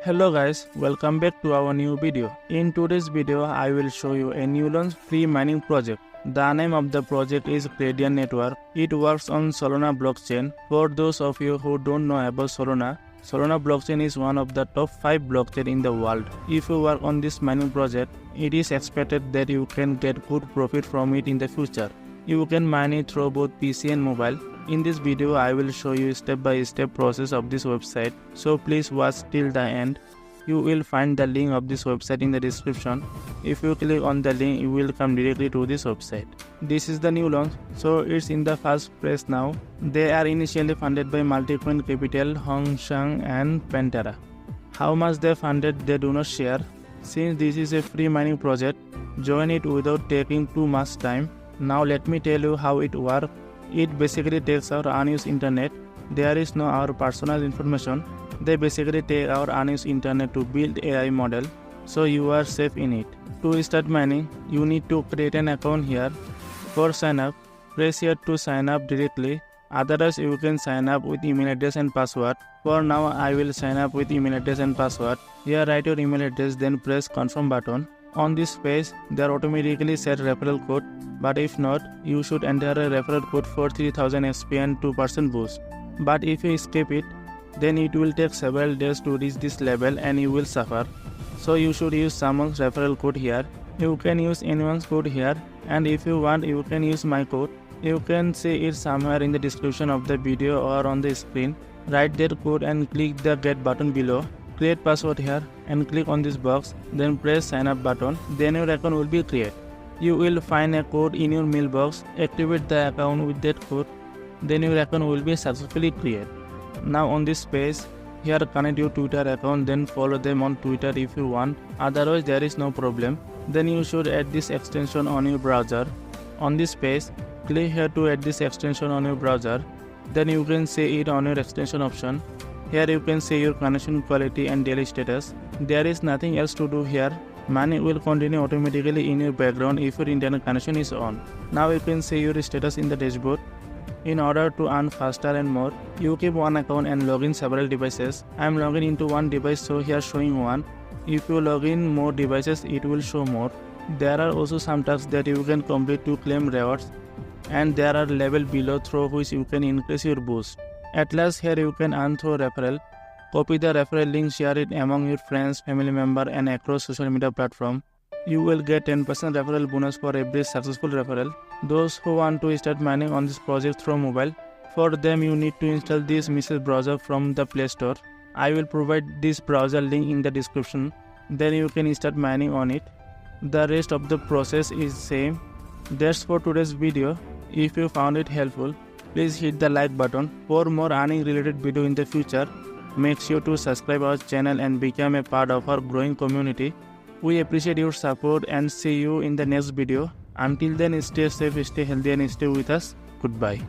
Hello guys, welcome back to our new video. In today's video, I will show you a new launch free mining project. The name of the project is Gradient Network. It works on Solana blockchain. For those of you who don't know about Solana blockchain is one of the top 5 blockchain in the world. If you work on this mining project, it is expected that you can get good profit from it in the future. You can mine it through both PC and mobile. In this video, I will show you step-by-step process of this website, so please watch till the end. You will find the link of this website in the description. If you click on the link, you will come directly to this website. This is the new launch, so it's in the first phase now. They are initially funded by Multicoin Capital, Hong Shang and Pantera. How much they funded they do not share. Since this is a free mining project, join it without taking too much time. Now let me tell you how it works. It basically takes our unused internet. There is no our personal information. They basically take our unused internet to build AI model, so you are safe in it. To start mining, you need to create an account here. For sign up, press here to sign up directly. Otherwise, you can sign up with email address and password. For now, I will sign up with email address and password. Here write your email address, then press confirm button. On this page, they are automatically set referral code, but if not, you should enter a referral code for 3000 XP and 2% boost. But if you skip it, then it will take several days to reach this level and you will suffer. So you should use someone's referral code here. You can use anyone's code here, and if you want, you can use my code. You can see it somewhere in the description of the video or on the screen. Write that code and click the get button below. Create password here and click on this box, then press sign up button, then your account will be created. You will find a code in your mailbox. Activate the account with that code, then your account will be successfully created. Now on this page, here connect your Twitter account, then follow them on Twitter if you want, otherwise there is no problem. Then you should add this extension on your browser. On this page, click here to add this extension on your browser, then you can see it on your extension option. Here you can see your connection quality and daily status. There is nothing else to do here. Mining will continue automatically in your background if your internet connection is on. Now you can see your status in the dashboard. In order to earn faster and more, you keep one account and log in several devices. I am logging into one device, so here showing one. If you log in more devices, it will show more. There are also some tasks that you can complete to claim rewards, and there are levels below through which you can increase your boost. At last, here you can earn through referral. Copy the referral link, share it among your friends, family member and across social media platform. You will get 10% referral bonus for every successful referral. Those who want to start mining on this project through mobile, for them you need to install this message browser from the Play Store. I will provide this browser link in the description. Then you can start mining on it. The rest of the process is same. That's for today's video. If you found it helpful, please hit the like button. For more earning related video in the future, make sure to subscribe our channel and become a part of our growing community. We appreciate your support and see you in the next video. Until then, stay safe, stay healthy and stay with us. Goodbye.